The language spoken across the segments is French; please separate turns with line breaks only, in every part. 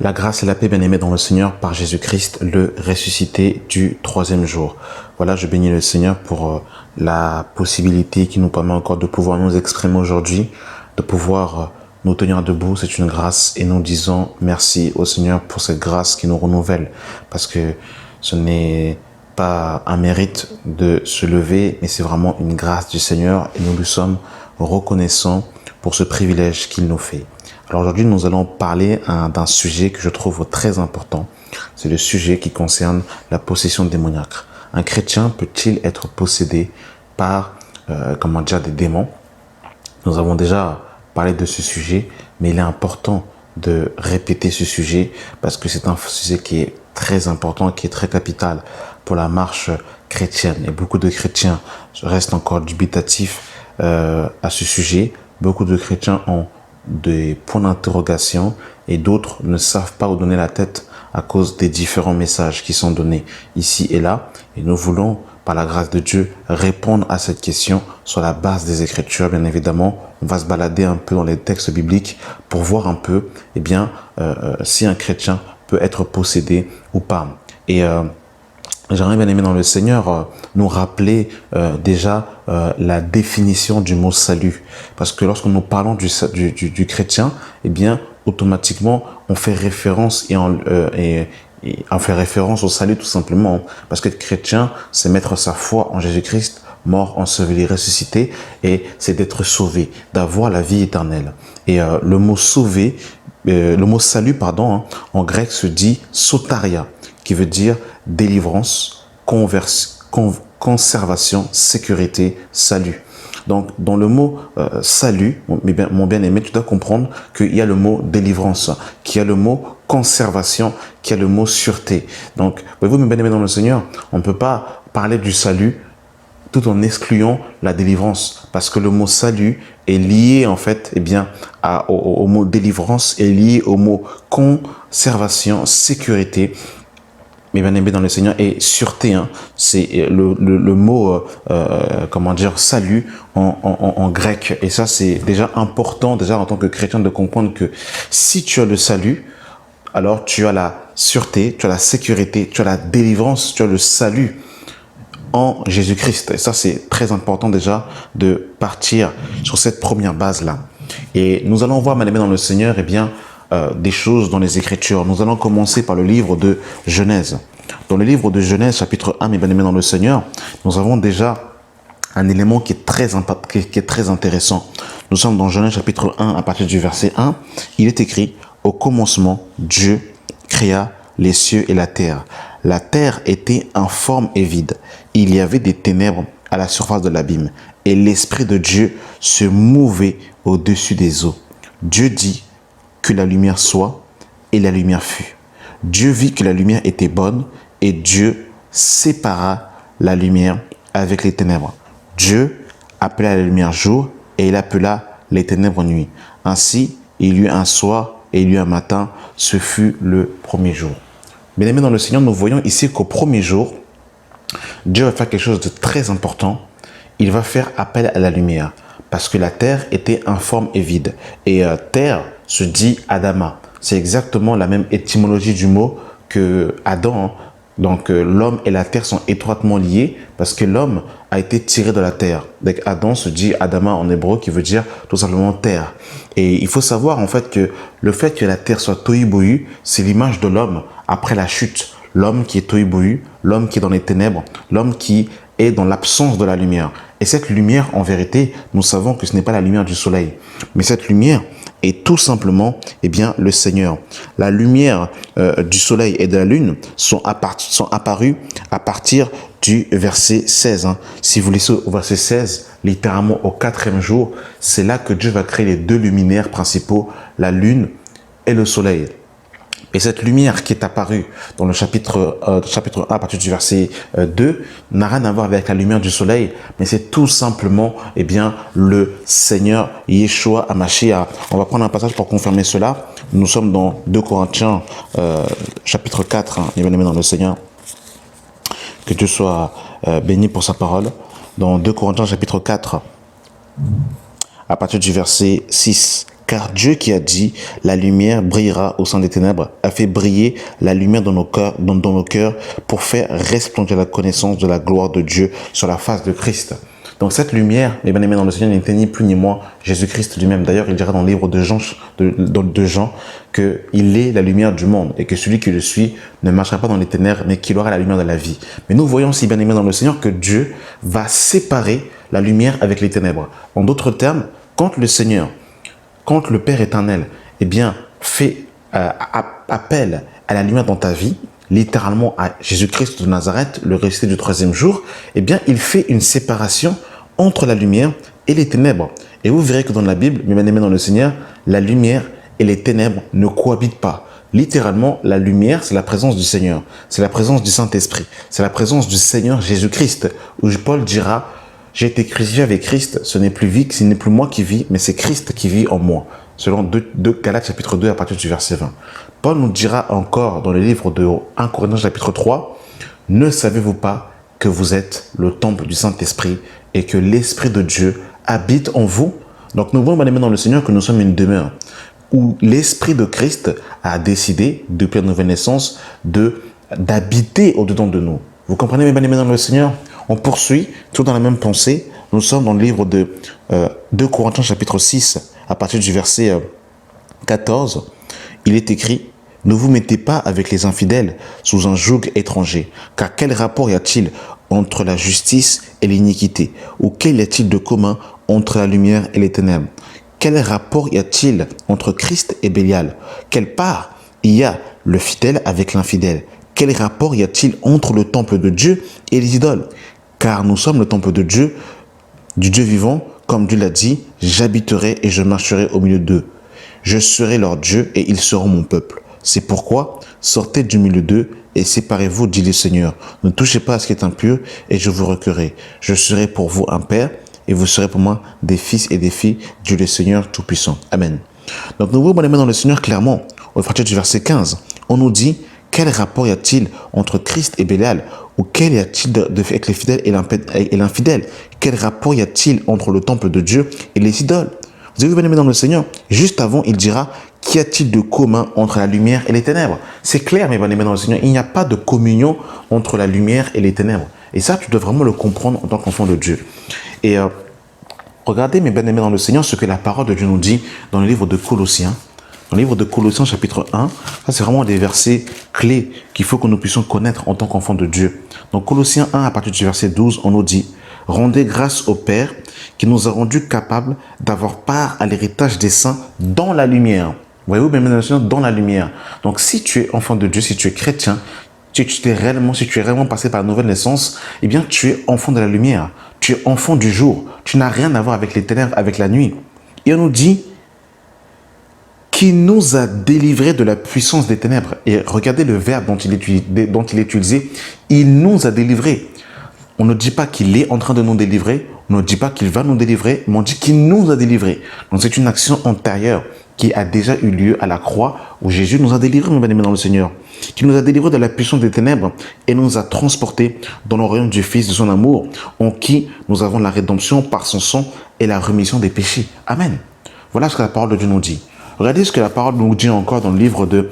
La grâce et la paix, bien-aimés dans le Seigneur, par Jésus-Christ, le ressuscité du troisième jour. Voilà, je bénis le Seigneur pour la possibilité qui nous permet encore de pouvoir nous exprimer aujourd'hui, de pouvoir nous tenir debout. C'est une grâce et nous disons merci au Seigneur pour cette grâce qui nous renouvelle. Parce que ce n'est pas un mérite de se lever, mais c'est vraiment une grâce du Seigneur et nous lui sommes reconnaissants pour ce privilège qu'il nous fait. Alors aujourd'hui, nous allons parler d'un sujet que je trouve très important. C'est le sujet qui concerne la possession démoniaque. Un chrétien peut-il être possédé par, des démons? Nous avons déjà parlé de ce sujet, mais il est important de répéter ce sujet parce que c'est un sujet qui est très important, qui est très capital pour la marche chrétienne. Et beaucoup de chrétiens restent encore dubitatifs à ce sujet. Beaucoup de chrétiens ont des points d'interrogation et d'autres ne savent pas où donner la tête à cause des différents messages qui sont donnés ici et là. Et nous voulons, par la grâce de Dieu, répondre à cette question sur la base des Écritures. Bien évidemment, on va se balader un peu dans les textes bibliques pour voir un peu, si un chrétien peut être possédé ou pas. Et j'aimerais, bien aimé dans le Seigneur, nous rappeler la définition du mot salut. Parce que lorsque nous parlons du chrétien, automatiquement, on fait référence on fait référence au salut tout simplement. Parce que être chrétien, c'est mettre sa foi en Jésus-Christ, mort, enseveli, ressuscité, et c'est d'être sauvé, d'avoir la vie éternelle. Et le mot sauvé, le mot salut, en grec se dit sotaria, qui veut dire délivrance, conservation, sécurité, salut. Donc, dans le mot salut, mon bien-aimé, tu dois comprendre qu'il y a le mot délivrance, qu'il y a le mot conservation, qu'il y a le mot sûreté. Donc, voyez-vous, mes bien-aimés dans le Seigneur, on ne peut pas parler du salut tout en excluant la délivrance, parce que le mot salut est lié en fait, au mot délivrance, est lié au mot conservation, sécurité. Mais bien aimé dans le Seigneur, et sûreté, c'est le mot, salut en grec. Et ça, c'est déjà important, en tant que chrétien, de comprendre que si tu as le salut, alors tu as la sûreté, tu as la sécurité, tu as la délivrance, tu as le salut en Jésus-Christ. Et ça, c'est très important déjà de partir sur cette première base-là. Et nous allons voir, bien aimé dans le Seigneur, des choses dans les Écritures. Nous allons commencer par le livre de Genèse. Dans le livre de Genèse, chapitre 1, mes bien-aimés dans le Seigneur, nous avons déjà un élément qui est très intéressant. Nous sommes dans Genèse, chapitre 1, à partir du verset 1. Il est écrit, « Au commencement, Dieu créa les cieux et la terre. La terre était informe et vide. Il y avait des ténèbres à la surface de l'abîme, et l'Esprit de Dieu se mouvait au-dessus des eaux. Dieu dit, que la lumière soit, et la lumière fut. Dieu vit que la lumière était bonne, et Dieu sépara la lumière avec les ténèbres. Dieu appela la lumière jour, et il appela les ténèbres nuit. Ainsi, il y eut un soir, et il y eut un matin, ce fut le premier jour. » Bien-aimés dans le Seigneur, nous voyons ici qu'au premier jour, Dieu va faire quelque chose de très important. Il va faire appel à la lumière, parce que la terre était informe et vide. Et terre se dit Adama. C'est exactement la même étymologie du mot que Adam. Donc l'homme et la terre sont étroitement liés parce que l'homme a été tiré de la terre. Donc Adam se dit Adama en hébreu qui veut dire tout simplement terre. Et il faut savoir en fait que le fait que la terre soit tohu-bohu, c'est l'image de l'homme après la chute. L'homme qui est tohu-bohu, l'homme qui est dans les ténèbres, l'homme qui est dans l'absence de la lumière. Et cette lumière, en vérité, nous savons que ce n'est pas la lumière du soleil. Mais cette lumière est tout simplement le Seigneur. La lumière du soleil et de la lune sont apparues à partir du verset 16. Si vous lisez au verset 16, littéralement au 4e jour, c'est là que Dieu va créer les deux luminaires principaux, la lune et le soleil. Et cette lumière qui est apparue dans le chapitre 1 à partir du verset 2 n'a rien à voir avec la lumière du soleil, mais c'est tout simplement le Seigneur Yeshua HaMashiach. On va prendre un passage pour confirmer cela. Nous sommes dans 2 Corinthiens chapitre 4, bien-aimés dans le Seigneur. Que Dieu soit béni pour sa parole. Dans 2 Corinthiens chapitre 4, à partir du verset 6, Car Dieu qui a dit, la lumière brillera au sein des ténèbres, a fait briller la lumière dans nos cœurs pour faire resplendir la connaissance de la gloire de Dieu sur la face de Christ. Donc cette lumière, mes bien-aimés dans le Seigneur, n'était ni plus ni moins Jésus-Christ lui-même. D'ailleurs, il dira dans le livre de Jean qu'il est la lumière du monde et que celui qui le suit ne marchera pas dans les ténèbres, mais qu'il aura la lumière de la vie. Mais nous voyons aussi, bien-aimés dans le Seigneur, que Dieu va séparer la lumière avec les ténèbres. En d'autres termes, quand le Père éternel, fait appel à la lumière dans ta vie, littéralement à Jésus-Christ de Nazareth, le ressuscité du troisième jour, il fait une séparation entre la lumière et les ténèbres. Et vous verrez que dans la Bible, mes bien-aimés dans le Seigneur, la lumière et les ténèbres ne cohabitent pas. Littéralement, la lumière, c'est la présence du Seigneur. C'est la présence du Saint-Esprit. C'est la présence du Seigneur Jésus-Christ, où Paul dira, j'ai été crucifié avec Christ, ce n'est plus moi qui vis, mais c'est Christ qui vit en moi. Selon 2 Galates chapitre 2 à partir du verset 20. Paul nous dira encore dans le livre de 1 Corinthiens chapitre 3, ne savez-vous pas que vous êtes le temple du Saint-Esprit et que l'Esprit de Dieu habite en vous? Donc nous voyons, bien-aimés dans le Seigneur, que nous sommes une demeure où l'Esprit de Christ a décidé, depuis la nouvelle naissance, d'habiter au-dedans de nous. Vous comprenez, mes bien-aimés dans le Seigneur? On poursuit, tout dans la même pensée. Nous sommes dans le livre de 2 Corinthiens chapitre 6, à partir du verset 14. Il est écrit, « Ne vous mettez pas avec les infidèles sous un joug étranger, car quel rapport y a-t-il entre la justice et l'iniquité? Ou quel y a-t-il de commun entre la lumière et les ténèbres? Quel rapport y a-t-il entre Christ et Bélial? Quelle part y a le fidèle avec l'infidèle? Quel rapport y a-t-il entre le temple de Dieu et les idoles? Car nous sommes le temple de Dieu, du Dieu vivant, comme Dieu l'a dit, j'habiterai et je marcherai au milieu d'eux. Je serai leur Dieu et ils seront mon peuple. C'est pourquoi, sortez du milieu d'eux et séparez-vous, dit le Seigneur. Ne touchez pas à ce qui est impur et je vous recueillerai. Je serai pour vous un père et vous serez pour moi des fils et des filles, Dieu le Seigneur Tout-Puissant. Amen. Donc nous voyons bien-aimés dans le Seigneur clairement, au partir du verset 15, on nous dit, quel rapport y a-t-il entre Christ et Bélial? Ou quel y a-t-il avec les fidèles et l'infidèle? Quel rapport y a-t-il entre le temple de Dieu et les idoles? Vous avez vu, bien-aimés dans le Seigneur, juste avant, il dira, qu'y a-t-il de commun entre la lumière et les ténèbres? C'est clair, mes bien-aimés dans le Seigneur, il n'y a pas de communion entre la lumière et les ténèbres. Et ça, tu dois vraiment le comprendre en tant qu'enfant de Dieu. Et regardez, mes bien-aimés dans le Seigneur, ce que la parole de Dieu nous dit dans le livre de Colossiens. Dans le livre de Colossiens, chapitre 1, ça c'est vraiment des versets clés qu'il faut que nous puissions connaître en tant qu'enfants de Dieu. Donc Colossiens 1, à partir du verset 12, on nous dit « Rendez grâce au Père qui nous a rendus capables d'avoir part à l'héritage des saints dans la lumière. » Voyez-vous, bien sûr, dans la lumière. Donc si tu es enfant de Dieu, si tu es chrétien, si tu es réellement passé par la nouvelle naissance, eh bien tu es enfant de la lumière. Tu es enfant du jour. Tu n'as rien à voir avec les ténèbres, avec la nuit. Et on nous dit qui nous a délivrés de la puissance des ténèbres. Et regardez le verbe dont il est utilisé. Il nous a délivrés. On ne dit pas qu'il est en train de nous délivrer. On ne dit pas qu'il va nous délivrer. Mais on dit qu'il nous a délivrés. Donc c'est une action antérieure qui a déjà eu lieu à la croix où Jésus nous a délivrés, mes bien-aimés dans le Seigneur. Qui nous a délivrés de la puissance des ténèbres et nous a transportés dans le royaume du Fils de son amour, en qui nous avons la rédemption par son sang et la rémission des péchés. Amen. Voilà ce que la parole de Dieu nous dit. Regardez ce que la parole nous dit encore dans le livre de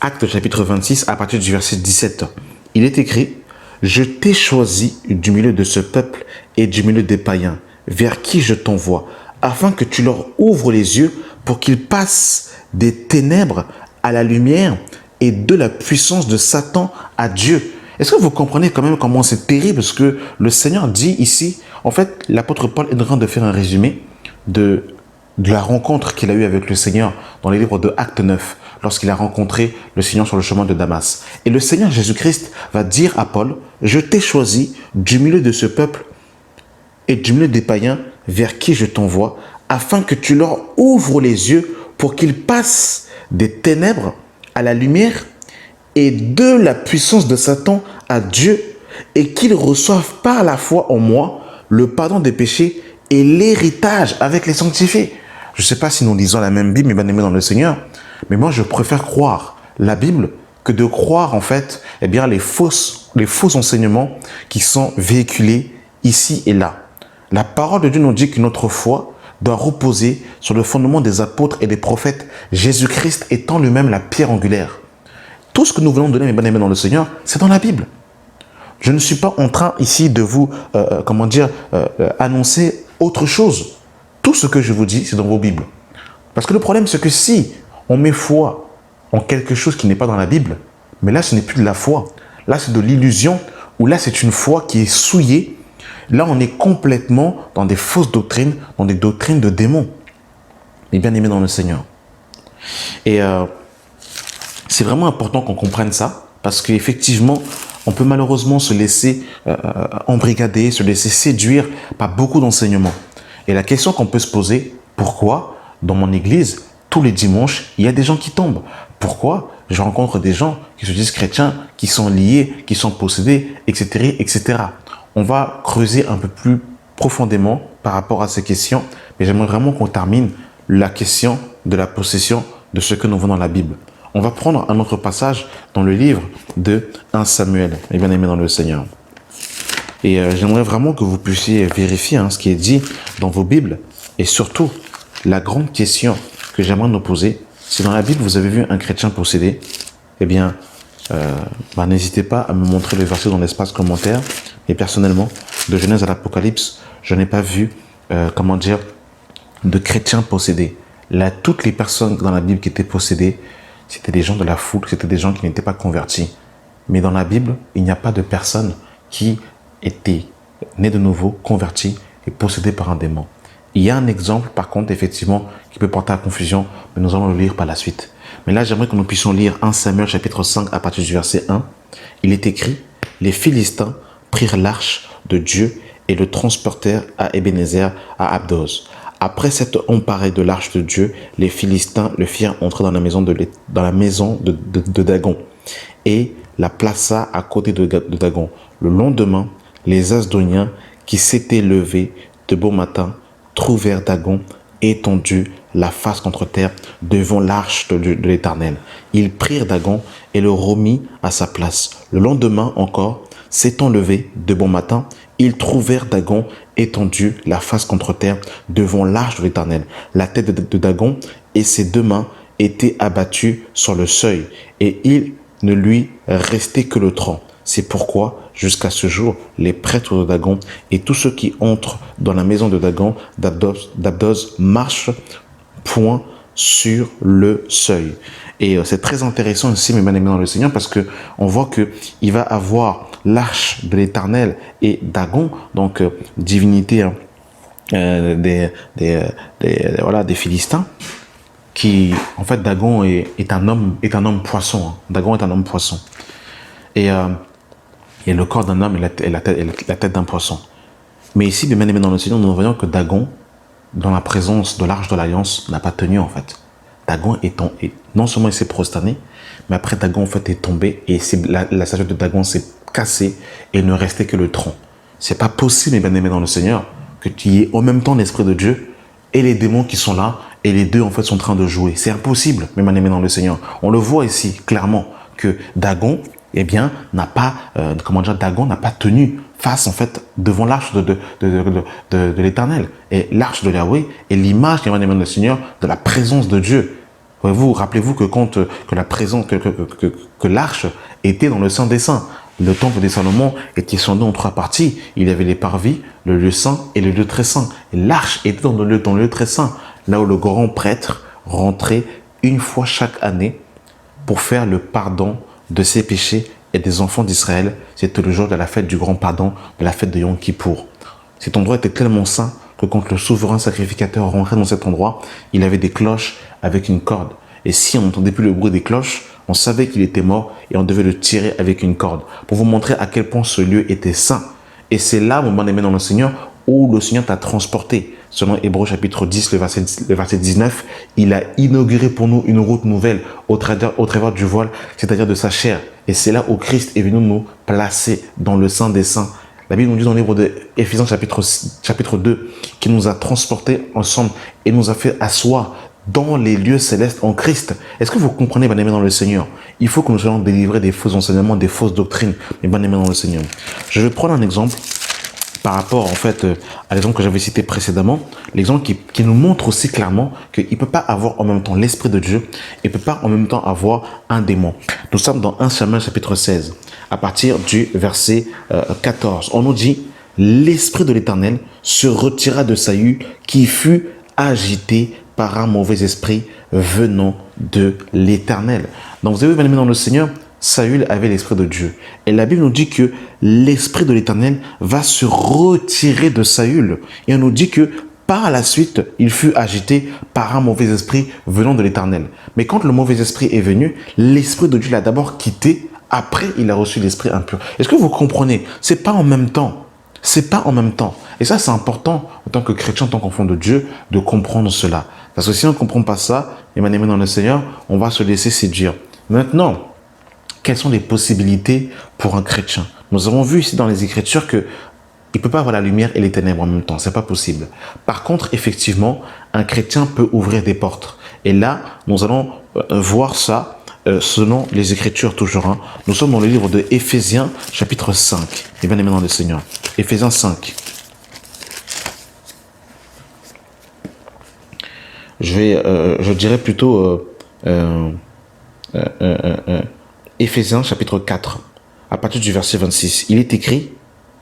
Actes chapitre 26 à partir du verset 17. Il est écrit, « Je t'ai choisi du milieu de ce peuple et du milieu des païens, vers qui je t'envoie, afin que tu leur ouvres les yeux pour qu'ils passent des ténèbres à la lumière et de la puissance de Satan à Dieu. » Est-ce que vous comprenez quand même comment c'est terrible ce que le Seigneur dit ici? En fait, l'apôtre Paul est en train de faire un résumé de la rencontre qu'il a eue avec le Seigneur dans les livres de Actes 9, lorsqu'il a rencontré le Seigneur sur le chemin de Damas. Et le Seigneur Jésus-Christ va dire à Paul, « Je t'ai choisi du milieu de ce peuple et du milieu des païens vers qui je t'envoie, afin que tu leur ouvres les yeux pour qu'ils passent des ténèbres à la lumière et de la puissance de Satan à Dieu, et qu'ils reçoivent par la foi en moi le pardon des péchés et l'héritage avec les sanctifiés. » Je ne sais pas si nous lisons la même Bible, mes bien-aimés dans le Seigneur, mais moi je préfère croire la Bible que de croire en fait les faux enseignements qui sont véhiculés ici et là. La parole de Dieu nous dit que notre foi doit reposer sur le fondement des apôtres et des prophètes, Jésus-Christ étant lui-même la pierre angulaire. Tout ce que nous venons de donner, mes bien-aimés dans le Seigneur, c'est dans la Bible. Je ne suis pas en train ici de vous, annoncer autre chose. Tout ce que je vous dis, c'est dans vos Bibles. Parce que le problème, c'est que si on met foi en quelque chose qui n'est pas dans la Bible, mais là, ce n'est plus de la foi. Là, c'est de l'illusion, ou là, c'est une foi qui est souillée. Là, on est complètement dans des fausses doctrines, dans des doctrines de démons. Mais bien aimés dans le Seigneur. Et c'est vraiment important qu'on comprenne ça, parce qu'effectivement, on peut malheureusement se laisser embrigader, se laisser séduire par beaucoup d'enseignements. Et la question qu'on peut se poser, pourquoi dans mon église, tous les dimanches, il y a des gens qui tombent? Pourquoi je rencontre des gens qui se disent chrétiens, qui sont liés, qui sont possédés, etc., etc. On va creuser un peu plus profondément par rapport à ces questions, mais j'aimerais vraiment qu'on termine la question de la possession de ce que nous voyons dans la Bible. On va prendre un autre passage dans le livre de 1 Samuel, mes bien-aimés dans le Seigneur. Et j'aimerais vraiment que vous puissiez vérifier ce qui est dit dans vos Bibles. Et surtout, la grande question que j'aimerais nous poser, si dans la Bible vous avez vu un chrétien possédé, eh bien, n'hésitez pas à me montrer le verset dans l'espace commentaire. Et personnellement, de Genèse à l'Apocalypse, je n'ai pas vu, de chrétiens possédés. Là, toutes les personnes dans la Bible qui étaient possédées, c'était des gens de la foule, c'était des gens qui n'étaient pas convertis. Mais dans la Bible, il n'y a pas de personne qui était né de nouveau, converti et possédé par un démon. Il y a un exemple, par contre, effectivement, qui peut porter à confusion, mais nous allons le lire par la suite. Mais là, j'aimerais que nous puissions lire 1 Samuel chapitre 5 à partir du verset 1. Il est écrit, « Les Philistins prirent l'arche de Dieu et le transportèrent à Ebenezer, à Abdos. Après s'être emparés de l'arche de Dieu, les Philistins le firent entrer dans la maison de Dagon et la plaça à côté de Dagon. Le lendemain, les Asdoniens qui s'étaient levés de bon matin trouvèrent Dagon étendu la face contre terre devant l'arche de l'Éternel. Ils prirent Dagon et le remirent à sa place. Le lendemain encore, s'étant levés de bon matin, ils trouvèrent Dagon étendu la face contre terre devant l'arche de l'Éternel. La tête de Dagon et ses deux mains étaient abattues sur le seuil et il ne lui restait que le tronc. C'est pourquoi, jusqu'à ce jour, les prêtres de Dagon et tous ceux qui entrent dans la maison de Dagon, d'Abdos, marchent point sur le seuil. Et c'est très intéressant ici, mes bien-aimés dans le Seigneur, parce que on voit que il va avoir l'arche de l'Éternel et Dagon, donc divinité des Philistins, qui en fait Dagon est un homme poisson. Dagon est un homme poisson. Et le corps d'un homme et la tête d'un poisson. Mais ici, bien aimé dans le Seigneur, nous voyons que Dagon, dans la présence de l'arche de l'Alliance, n'a pas tenu en fait. Dagon non seulement il s'est prosterné, mais après Dagon en fait est tombé et la sagesse de Dagon s'est cassée et il ne restait que le tronc. C'est pas possible, bien aimé dans le Seigneur, que tu y aies en même temps l'Esprit de Dieu et les démons qui sont là et les deux en fait sont en train de jouer. C'est impossible, bien aimé dans le Seigneur. On le voit ici clairement que Dagon, Dagon n'a pas tenu face en fait devant l'arche de l'Éternel. Et l'arche de Yahweh est l'image, bien aimé dans le Seigneur, de la présence de Dieu. Rappelez-vous que l'arche était dans le Saint des Saints. Le temple de Salomon était scindé en trois parties. Il y avait les parvis, le lieu saint et le lieu très saint. Et l'arche était dans le lieu très saint, là où le grand prêtre rentrait une fois chaque année pour faire le pardon de ses péchés et des enfants d'Israël. C'était le jour de la fête du grand pardon, de la fête de Yom Kippour. Cet endroit était tellement saint que quand le souverain sacrificateur rentrait dans cet endroit, il avait des cloches avec une corde. Et si on n'entendait plus le bruit des cloches, on savait qu'il était mort et on devait le tirer avec une corde pour vous montrer à quel point ce lieu était saint. Et c'est là, mon bien-aimé dans le Seigneur, où le Seigneur t'a transporté. Selon Hébreux chapitre 10, le verset 19, il a inauguré pour nous une route nouvelle au travers du voile, c'est-à-dire de sa chair. Et c'est là où Christ est venu nous placer dans le Saint des Saints. La Bible nous dit dans le livre d'Éphésiens chapitre 2 qu'il nous a transportés ensemble et nous a fait asseoir dans les lieux célestes en Christ. Est-ce que vous comprenez, bien-aimés dans le Seigneur? Il faut que nous soyons délivrés des faux enseignements, des fausses doctrines, mais bien-aimés dans le Seigneur. Je vais prendre un exemple par rapport en fait à l'exemple que j'avais cité précédemment, l'exemple qui nous montre aussi clairement qu'il ne peut pas avoir en même temps l'Esprit de Dieu et ne peut pas en même temps avoir un démon. Nous sommes dans 1 Samuel chapitre 16, à partir du verset 14. On nous dit, l'Esprit de l'Éternel se retira de Saül qui fut agité par un mauvais esprit venant de l'Éternel. Donc vous avez vu, dans le Seigneur, Saül avait l'Esprit de Dieu. Et la Bible nous dit que l'Esprit de l'Éternel va se retirer de Saül. Et on nous dit que par la suite, il fut agité par un mauvais esprit venant de l'Éternel. Mais quand le mauvais esprit est venu, l'Esprit de Dieu l'a d'abord quitté. Après, il a reçu l'Esprit impur. Est-ce que vous comprenez? C'est pas en même temps. C'est pas en même temps. Et ça, c'est important en tant que chrétien, en tant qu'enfant de Dieu, de comprendre cela. Parce que si on ne comprend pas ça, et bien aimé dans le Seigneur, on va se laisser séduire. Maintenant, quelles sont les possibilités pour un chrétien? Nous avons vu ici dans les Écritures que il ne peut pas avoir la lumière et les ténèbres en même temps. C'est pas possible. Par contre, effectivement, un chrétien peut ouvrir des portes. Et là, nous allons voir ça selon les Écritures toujours. Hein. Nous sommes dans le livre de Éphésiens, chapitre 5. Et bien aimé dans le Seigneur. Éphésiens 5. Je dirais plutôt Éphésiens chapitre 4, à partir du verset 26. Il est écrit,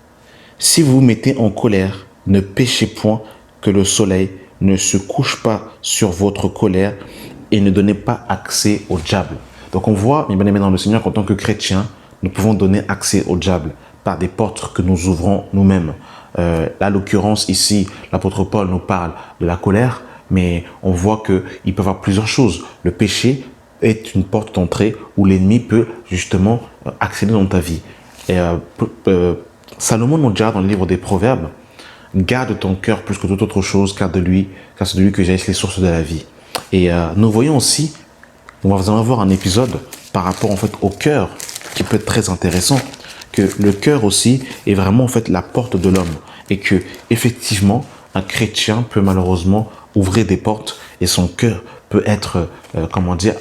« Si vous vous mettez en colère, ne péchez point, que le soleil ne se couche pas sur votre colère et ne donnez pas accès au diable. » Donc on voit, mes bien-aimés dans le Seigneur, qu'en tant que chrétiens, nous pouvons donner accès au diable par des portes que nous ouvrons nous-mêmes. Là, l'occurrence ici, l'apôtre Paul nous parle de la colère, mais on voit qu'il peut y avoir plusieurs choses. Le péché est une porte d'entrée où l'ennemi peut justement accéder dans ta vie. Et Salomon nous dira dans le livre des Proverbes, garde ton cœur plus que toute autre chose, car c'est de lui que jaillissent les sources de la vie. Et nous voyons aussi, on va avoir un épisode par rapport en fait au cœur qui peut être très intéressant, que le cœur aussi est vraiment en fait la porte de l'homme et que effectivement un chrétien peut malheureusement ouvrir des portes et son cœur peut être,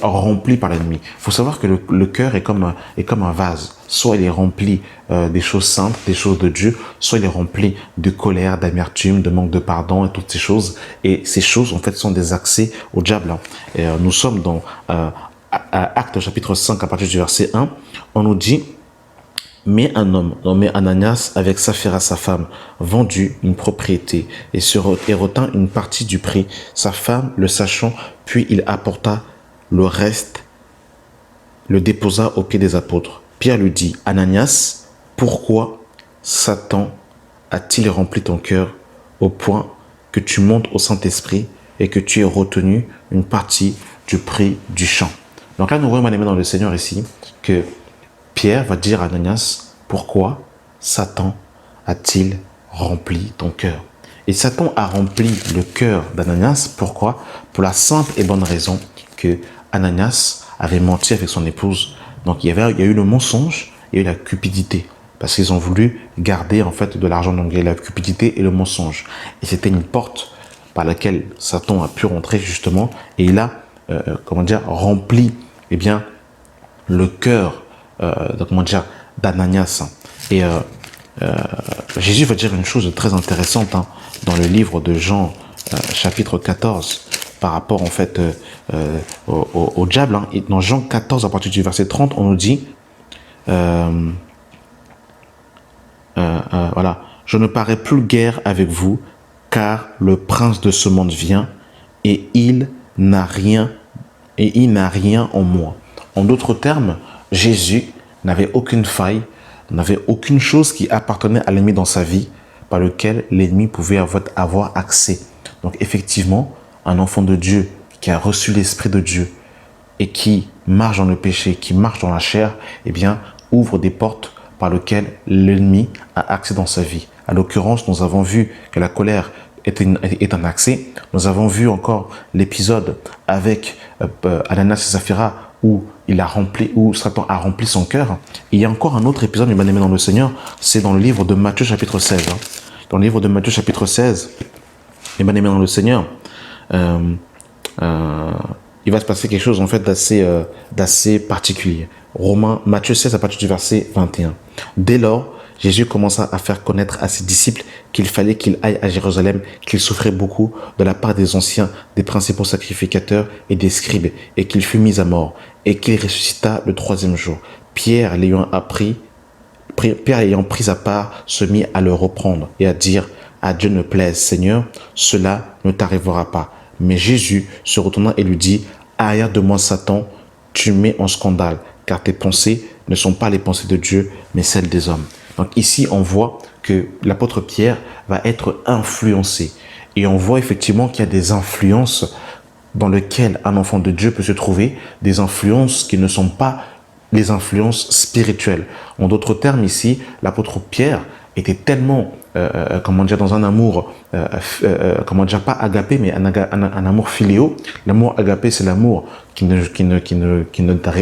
rempli par l'ennemi. Il faut savoir que le cœur est comme un vase. Soit il est rempli des choses simples, des choses de Dieu, soit il est rempli de colère, d'amertume, de manque de pardon et toutes ces choses. Et ces choses, en fait, sont des accès au diable. Et, nous sommes dans Actes chapitre 5, à partir du verset 1. On nous dit, mais un homme nommé Ananias, avec Saphira sa femme, vendit une propriété et retint une partie du prix. Sa femme, le sachant, puis il apporta le reste, le déposa aux pieds des apôtres. Pierre lui dit, Ananias, pourquoi Satan a-t-il rempli ton cœur au point que tu montes au Saint-Esprit et que tu aies retenu une partie du prix du champ? Donc là, nous voyons, bien-aimés dans le Seigneur ici, que Pierre va dire à Ananias, pourquoi Satan a-t-il rempli ton cœur? Et Satan a rempli le cœur d'Ananias, pourquoi? Pour la simple et bonne raison que Ananias avait menti avec son épouse. Donc il y a eu le mensonge, il y a eu la cupidité, parce qu'ils ont voulu garder en fait de l'argent. Donc il y a eu la cupidité et le mensonge. Et c'était une porte par laquelle Satan a pu rentrer justement, et il a, rempli, le cœur d'Ananias. Et Jésus va dire une chose très intéressante dans le livre de Jean, chapitre 14, par rapport en fait au diable. Et dans Jean 14, à partir du verset 30, on nous dit, je ne parais plus guère avec vous, car le prince de ce monde vient et il n'a rien en moi. En d'autres termes, Jésus n'avait aucune faille, n'avait aucune chose qui appartenait à l'ennemi dans sa vie, par lequel l'ennemi pouvait avoir accès. Donc effectivement, un enfant de Dieu qui a reçu l'Esprit de Dieu et qui marche dans le péché, qui marche dans la chair, ouvre des portes par lesquelles l'ennemi a accès dans sa vie. À l'occurrence, nous avons vu que la colère est un accès. Nous avons vu encore l'épisode avec Ananias et Saphira où Satan a rempli son cœur. Et il y a encore un autre épisode, mes bien-aimés dans le Seigneur, c'est dans le livre de Matthieu chapitre 16. Dans le livre de Matthieu chapitre 16, mes bien-aimés dans le Seigneur, il va se passer quelque chose en fait d'assez particulier. Matthieu 16 à partir du verset 21. Dès lors, Jésus commença à faire connaître à ses disciples qu'il fallait qu'il aille à Jérusalem, qu'il souffrait beaucoup de la part des anciens, des principaux sacrificateurs et des scribes, et qu'il fut mis à mort, et qu'il ressuscita le troisième jour. Pierre l'ayant pris à part, se mit à le reprendre et à dire: à Dieu ne plaise, Seigneur, cela ne t'arrivera pas. Mais Jésus se retourna et lui dit: arrière de moi, Satan, tu mets en scandale, car tes pensées ne sont pas les pensées de Dieu, mais celles des hommes. Donc ici, on voit que l'apôtre Pierre va être influencé. Et on voit effectivement qu'il y a des influences dans lesquelles un enfant de Dieu peut se trouver, des influences qui ne sont pas les influences spirituelles. En d'autres termes, ici, l'apôtre Pierre était tellement, dans un amour, pas agapé, mais un amour philéo. L'amour agapé, c'est l'amour qui ne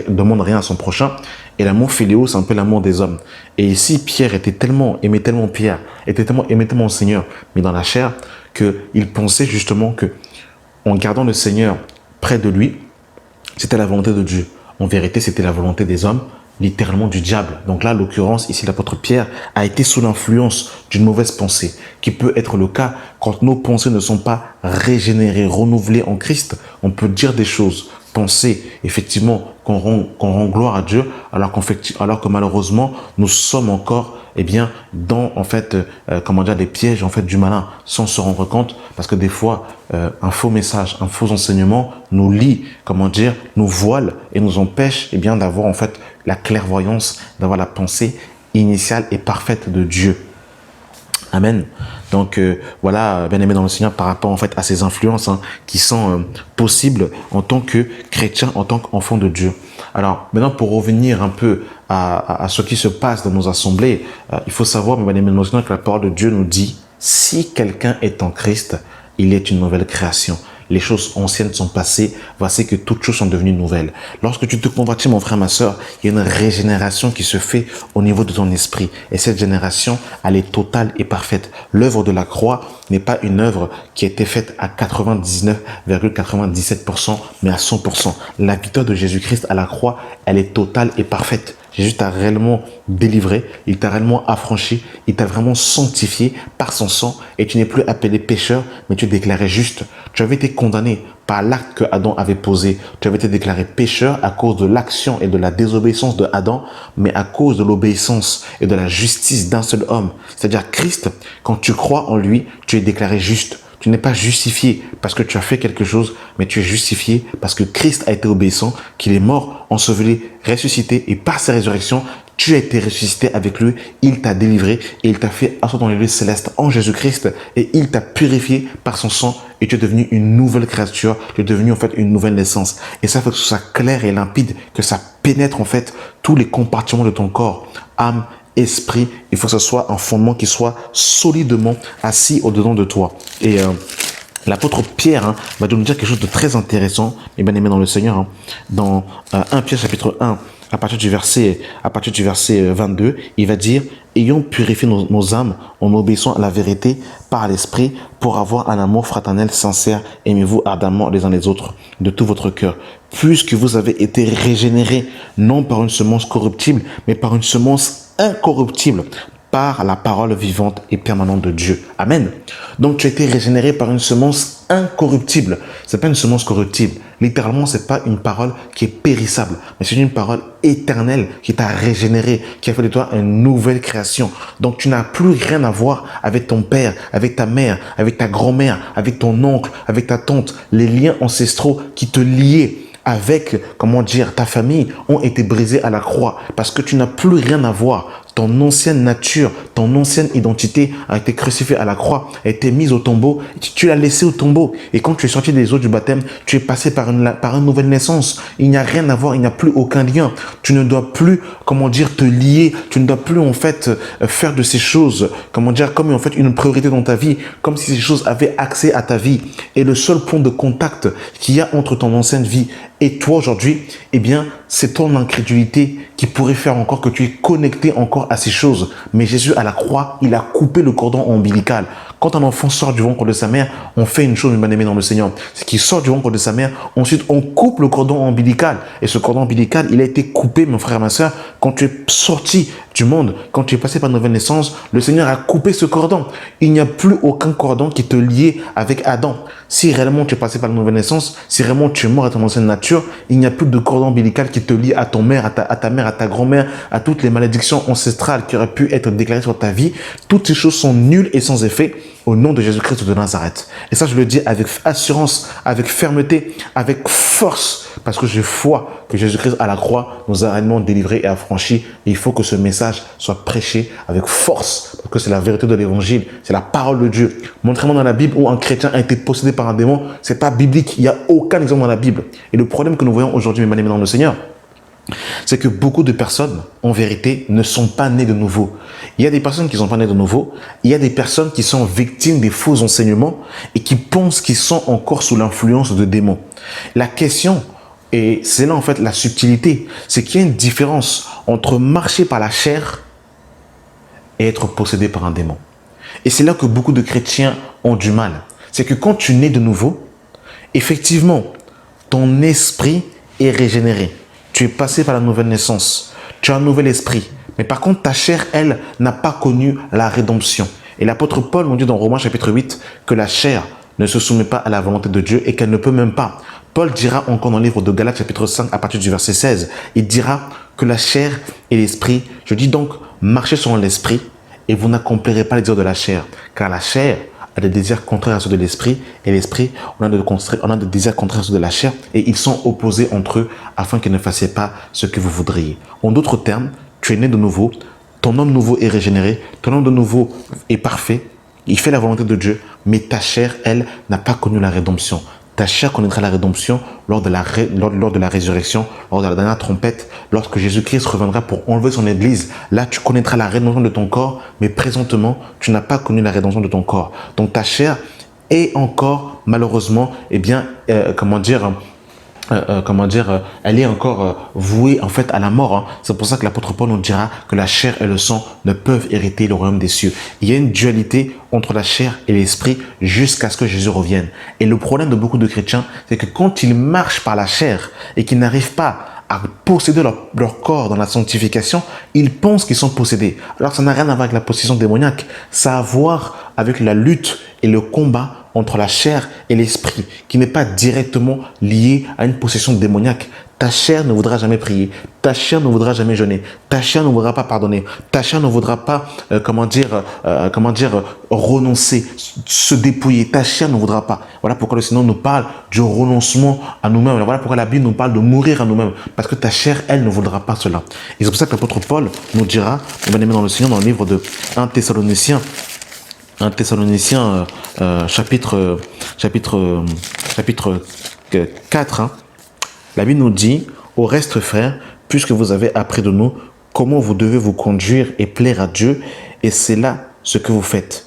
demande rien à son prochain. Et l'amour philéo, c'est un peu l'amour des hommes. Et ici, Pierre aimait tellement Pierre, aimait tellement le Seigneur, mais dans la chair, qu'il pensait justement que, en gardant le Seigneur près de lui, c'était la volonté de Dieu. En vérité, c'était la volonté des hommes, littéralement du diable. Donc là, en l'occurrence, ici, l'apôtre Pierre a été sous l'influence d'une mauvaise pensée, qui peut être le cas quand nos pensées ne sont pas régénérées, renouvelées en Christ. On peut dire des choses, penser effectivement qu'on rend gloire à Dieu, alors que malheureusement, nous sommes encore dans les pièges du malin, sans se rendre compte, parce que des fois un faux message, un faux enseignement nous lie, nous voile et nous empêche d'avoir la clairvoyance, d'avoir la pensée initiale et parfaite de Dieu. Amen. Donc voilà, bien aimé dans le Seigneur, par rapport à ces influences qui sont possibles en tant que chrétien, en tant qu'enfant de Dieu. Alors maintenant, pour revenir un peu à ce qui se passe dans nos assemblées, il faut savoir, bien aimé dans le Seigneur, que la parole de Dieu nous dit: si quelqu'un est en Christ, il est une nouvelle création. Les choses anciennes sont passées, voici que toutes choses sont devenues nouvelles. Lorsque tu te convertis, mon frère, ma sœur, il y a une régénération qui se fait au niveau de ton esprit. Et cette génération, elle est totale et parfaite. L'œuvre de la croix n'est pas une œuvre qui a été faite à 99,97%, mais à 100%. La victoire de Jésus-Christ à la croix, elle est totale et parfaite. Jésus t'a réellement délivré, il t'a réellement affranchi, il t'a vraiment sanctifié par son sang, et tu n'es plus appelé pécheur, mais tu es déclaré juste. Tu avais été condamné par l'acte que Adam avait posé. Tu avais été déclaré pécheur à cause de l'action et de la désobéissance de Adam, mais à cause de l'obéissance et de la justice d'un seul homme, c'est-à-dire Christ. Quand tu crois en lui, tu es déclaré juste. Tu n'es pas justifié parce que tu as fait quelque chose, mais tu es justifié parce que Christ a été obéissant, qu'il est mort, enseveli, ressuscité, et par sa résurrection, tu as été ressuscité avec lui, il t'a délivré et il t'a fait asseoir dans les lieux célestes en Jésus-Christ, et il t'a purifié par son sang, et tu es devenu une nouvelle créature, tu es devenu une nouvelle naissance. Et ça fait que ce soit clair et limpide, que ça pénètre tous les compartiments de ton corps, âme, esprit. Il faut que ce soit un fondement qui soit solidement assis au-dedans de toi. Et l'apôtre Pierre va nous dire quelque chose de très intéressant, et bien aimé dans le Seigneur, dans 1 Pierre chapitre 1, à partir du verset 22, il va dire: ayons purifié nos âmes en obéissant à la vérité par l'esprit, pour avoir un amour fraternel sincère, aimez-vous ardemment les uns les autres de tout votre cœur, puisque vous avez été régénérés, non par une semence corruptible, mais par une semence incorruptible, par la parole vivante et permanente de Dieu. Amen. Donc tu as été régénéré par une semence incorruptible. C'est pas une semence corruptible. Littéralement, c'est pas une parole qui est périssable, mais c'est une parole éternelle qui t'a régénéré, qui a fait de toi une nouvelle création. Donc tu n'as plus rien à voir avec ton père, avec ta mère, avec ta grand-mère, avec ton oncle, avec ta tante. Les liens ancestraux qui te liaient avec, ta famille ont été brisés à la croix, parce que tu n'as plus rien à voir. Ton ancienne nature, ton ancienne identité a été crucifiée à la croix, a été mise au tombeau, tu l'as laissée au tombeau. Et quand tu es sorti des eaux du baptême, tu es passé par une nouvelle naissance. Il n'y a rien à voir, il n'y a plus aucun lien. Tu ne dois plus, te lier. Tu ne dois plus, faire de ces choses, comme une priorité dans ta vie, comme si ces choses avaient accès à ta vie. Et le seul point de contact qu'il y a entre ton ancienne vie et toi aujourd'hui, c'est ton incrédulité qui pourrait faire encore que tu es connecté encore à ces choses. Mais Jésus à la croix, il a coupé le cordon ombilical. Quand un enfant sort du ventre de sa mère, on fait une chose, bien aimé dans le Seigneur. C'est qu'il sort du ventre de sa mère, ensuite on coupe le cordon ombilical. Et ce cordon ombilical, il a été coupé, mon frère, ma soeur, quand tu es sorti du monde, quand tu es passé par une nouvelle naissance, le Seigneur a coupé ce cordon. Il n'y a plus aucun cordon qui te liait avec Adam. Si réellement tu es passé par une nouvelle naissance, si réellement tu es mort à ton ancienne nature, il n'y a plus de cordon ombilical qui te lie à ton mère, à ta mère, à ta grand-mère, à toutes les malédictions ancestrales qui auraient pu être déclarées sur ta vie. Toutes ces choses sont nulles et sans effet au nom de Jésus-Christ de Nazareth. Et ça, je le dis avec assurance, avec fermeté, avec force, parce que j'ai foi que Jésus-Christ à la croix nous a réellement délivrés et affranchis. Et il faut que ce message soit prêché avec force, parce que c'est la vérité de l'évangile, c'est la parole de Dieu. Montrez-moi dans la Bible où un chrétien a été possédé par un démon, c'est pas biblique, il n'y a aucun exemple dans la Bible. Et le problème que nous voyons aujourd'hui, mes bien-aimés dans le Seigneur, c'est que beaucoup de personnes, en vérité, ne sont pas nées de nouveau. Il y a des personnes qui ne sont pas nées de nouveau. Il y a des personnes qui sont victimes des faux enseignements et qui pensent qu'ils sont encore sous l'influence de démons. La question, et c'est là en fait la subtilité, c'est qu'il y a une différence entre marcher par la chair et être possédé par un démon. Et c'est là que beaucoup de chrétiens ont du mal. C'est que quand tu nais de nouveau, effectivement, ton esprit est régénéré. Tu es passé par la nouvelle naissance. Tu as un nouvel esprit. Mais par contre, ta chair, elle, n'a pas connu la rédemption. Et l'apôtre Paul nous dit dans Romains chapitre 8 que la chair ne se soumet pas à la volonté de Dieu et qu'elle ne peut même pas. Paul dira encore dans le livre de Galates chapitre 5 à partir du verset 16, il dira que la chair et l'esprit, je dis donc, marchez selon l'esprit et vous n'accomplirez pas les désirs de la chair. Car la chair a des désirs contraires à ceux de l'esprit, et l'esprit, on a des désirs contraires à ceux de la chair, et ils sont opposés entre eux, afin qu'ils ne fassiez pas ce que vous voudriez. En d'autres termes, tu es né de nouveau, ton homme nouveau est régénéré, ton homme de nouveau est parfait, il fait la volonté de Dieu, mais ta chair, elle, n'a pas connu la rédemption. Ta chair connaîtra la rédemption lors de la résurrection, lors de la dernière trompette, lorsque Jésus-Christ reviendra pour enlever son église. Là, tu connaîtras la rédemption de ton corps, mais présentement, tu n'as pas connu la rédemption de ton corps. Donc ta chair est encore, malheureusement, elle est encore vouée en fait à la mort. Hein. C'est pour ça que l'apôtre Paul nous dira que la chair et le sang ne peuvent hériter le royaume des cieux. Il y a une dualité entre la chair et l'esprit jusqu'à ce que Jésus revienne. Et le problème de beaucoup de chrétiens, c'est que quand ils marchent par la chair et qu'ils n'arrivent pas à posséder leur corps dans la sanctification, ils pensent qu'ils sont possédés. Alors ça n'a rien à voir avec la possession démoniaque. Ça a à voir avec la lutte et le combat entre la chair et l'esprit, qui n'est pas directement lié à une possession démoniaque. Ta chair ne voudra jamais prier, ta chair ne voudra jamais jeûner, ta chair ne voudra pas pardonner, ta chair ne voudra pas, renoncer, se dépouiller, ta chair ne voudra pas. Voilà pourquoi le Seigneur nous parle du renoncement à nous-mêmes. Voilà pourquoi la Bible nous parle de mourir à nous-mêmes, parce que ta chair, elle, ne voudra pas cela. Et c'est pour ça que l'apôtre Paul nous dira, bien-aimé dans le Seigneur, dans le livre de 1 Thessaloniciens, chapitre 4, hein, la Bible nous dit, au reste frères, puisque vous avez appris de nous comment vous devez vous conduire et plaire à Dieu, et c'est là ce que vous faites.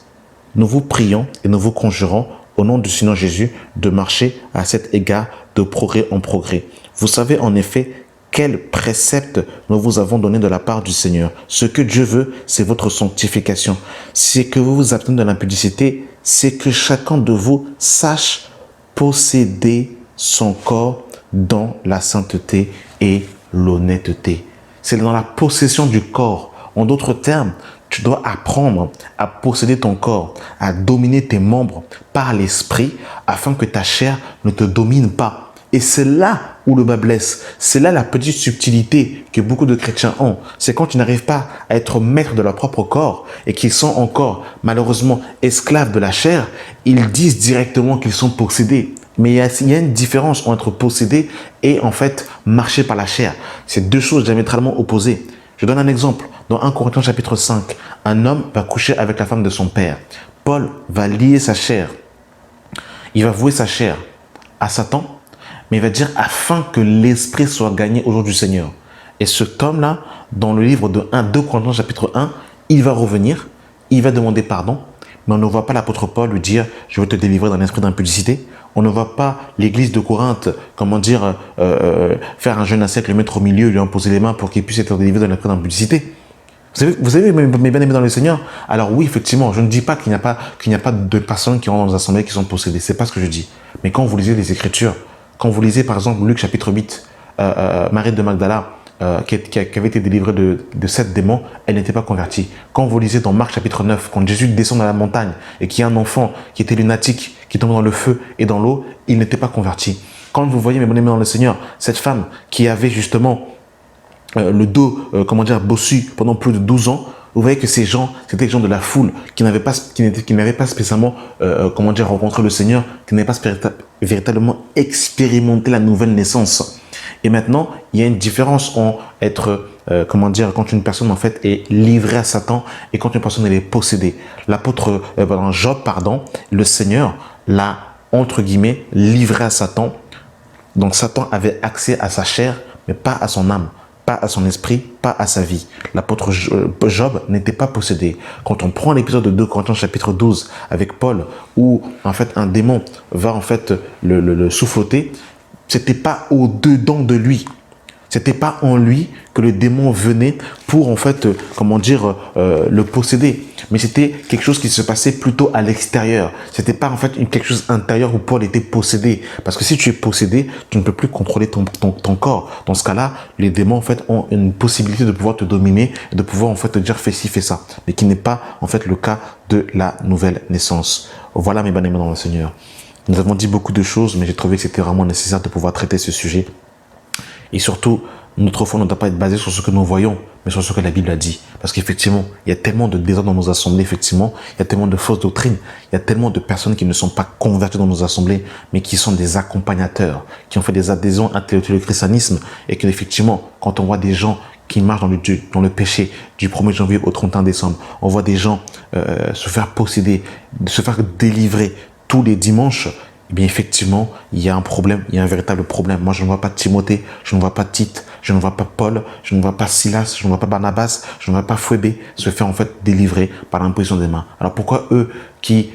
Nous vous prions et nous vous conjurons au nom du Seigneur Jésus de marcher à cet égard de progrès en progrès. Vous savez en effet quels préceptes nous vous avons donnés de la part du Seigneur. Ce que Dieu veut, c'est votre sanctification. C'est que vous vous abstenez de l'impudicité, c'est que chacun de vous sache posséder son corps dans la sainteté et l'honnêteté. C'est dans la possession du corps. En d'autres termes, tu dois apprendre à posséder ton corps, à dominer tes membres par l'esprit, afin que ta chair ne te domine pas. Et c'est là où le bas blesse. C'est là la petite subtilité que beaucoup de chrétiens ont. C'est quand ils n'arrivent pas à être maîtres de leur propre corps et qu'ils sont encore malheureusement esclaves de la chair, ils disent directement qu'ils sont possédés. Mais il y a une différence entre posséder et en fait marcher par la chair. C'est deux choses diamétralement opposées. Je donne un exemple. Dans 1 Corinthiens chapitre 5, un homme va coucher avec la femme de son père. Paul va lier sa chair. Il va vouer sa chair à Satan, mais il va dire afin que l'esprit soit gagné au jour du Seigneur. Et cet homme-là, dans le livre de 2 Corinthiens chapitre 1, il va revenir, il va demander pardon, mais on ne voit pas l'apôtre Paul lui dire « je veux te délivrer d'un esprit d'impudicité ». On ne voit pas l'église de Corinthe, faire un jeûne à sec, le mettre au milieu, lui imposer les mains pour qu'il puisse être délivré d'un esprit d'impudicité. Vous savez mes bien-aimés dans le Seigneur, alors oui, effectivement, je ne dis pas qu'il n'y a pas de personnes qui rentrent dans nos assemblées qui sont possédées. C'est pas ce que je dis. Mais quand vous lisez les Écritures, quand vous lisez par exemple Luc chapitre 8, Marie de Magdala, qui avait été délivrée de 7 démons, elle n'était pas convertie. Quand vous lisez dans Marc chapitre 9, quand Jésus descend dans la montagne et qu'il y a un enfant qui était lunatique, qui tombe dans le feu et dans l'eau, il n'était pas converti. Quand vous voyez mes bien-aimés dans le Seigneur, cette femme qui avait justement le dos, bossu pendant plus de 12 ans, vous voyez que ces gens, c'était des gens de la foule qui n'avaient pas spécialement, rencontré le Seigneur, qui n'avaient pas véritablement expérimenté la nouvelle naissance. Et maintenant, il y a une différence en être, quand une personne en fait est livrée à Satan et quand une personne elle est possédée. L'apôtre Job, le Seigneur l'a entre guillemets livré à Satan. Donc Satan avait accès à sa chair, mais pas à son âme, pas à son esprit, pas à sa vie. L'apôtre Job n'était pas possédé. Quand on prend l'épisode de 2 Corinthiens chapitre 12 avec Paul, où en fait un démon va en fait le souffloter, c'était pas au-dedans de lui. C'était pas en lui que le démon venait pour en fait, le posséder. Mais c'était quelque chose qui se passait plutôt à l'extérieur. C'était pas en fait quelque chose intérieur où Paul était possédé. Parce que si tu es possédé, tu ne peux plus contrôler ton corps. Dans ce cas-là, les démons en fait ont une possibilité de pouvoir te dominer, de pouvoir en fait te dire fais ci, fais ça. Mais qui n'est pas en fait le cas de la nouvelle naissance. Voilà mes bien-aimés dans le Seigneur. Nous avons dit beaucoup de choses, mais j'ai trouvé que c'était vraiment nécessaire de pouvoir traiter ce sujet. Et surtout, notre foi ne doit pas être basée sur ce que nous voyons, mais sur ce que la Bible a dit. Parce qu'effectivement, il y a tellement de désordre dans nos assemblées, effectivement. Il y a tellement de fausses doctrines. Il y a tellement de personnes qui ne sont pas converties dans nos assemblées, mais qui sont des accompagnateurs, qui ont fait des adhésions intellectuelles au christianisme. Et qu'effectivement, quand on voit des gens qui marchent dans le péché du 1er janvier au 31 décembre, on voit des gens se faire posséder, se faire délivrer tous les dimanches, eh bien effectivement, il y a un problème, il y a un véritable problème. Moi, je ne vois pas Timothée, je ne vois pas Tite, je ne vois pas Paul, je ne vois pas Silas, je ne vois pas Barnabas, je ne vois pas Phoébé se faire en fait délivrer par l'imposition des mains. Alors pourquoi eux qui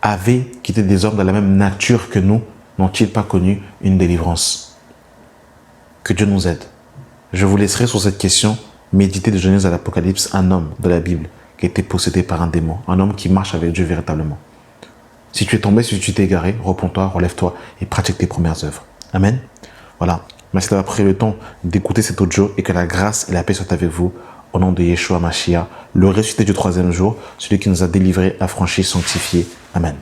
étaient des hommes de la même nature que nous, n'ont-ils pas connu une délivrance? Que Dieu nous aide. Je vous laisserai sur cette question méditer de Genèse à l'Apocalypse un homme de la Bible qui a été possédé par un démon, un homme qui marche avec Dieu véritablement. Si tu es tombé, si tu t'es égaré, repens-toi, relève-toi et pratique tes premières œuvres. Amen. Voilà. Merci d'avoir pris le temps d'écouter cet audio et que la grâce et la paix soient avec vous. Au nom de Yeshua Mashiach, le ressuscité du 3e jour, celui qui nous a délivrés, affranchis, sanctifiés. Amen.